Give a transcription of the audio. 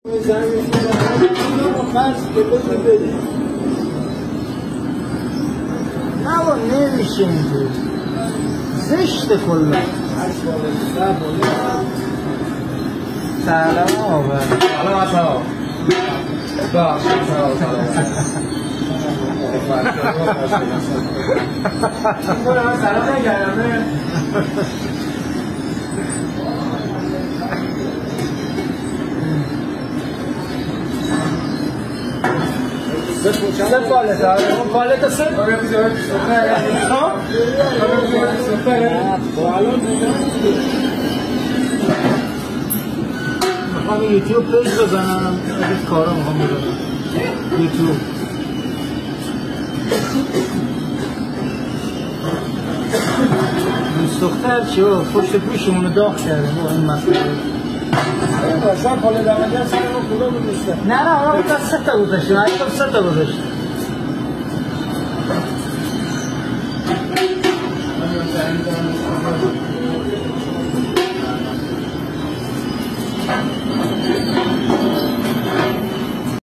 نه با نمیشه اینجور زشته کلا سلام آبر سلام اصلا سلام نگرمه سه بالت اون بالت سه میخوام یوتیوب پیج بزنم از کارا میخوام بزنم یوتیوب دوست دختر چی با پشت پوشمونو داغ کرده با این مسئله شما پال دمانی هم سر ما کلا بودشته نه اون تا سه تا گذاشتیم ایتون سه تا گذاشتیم من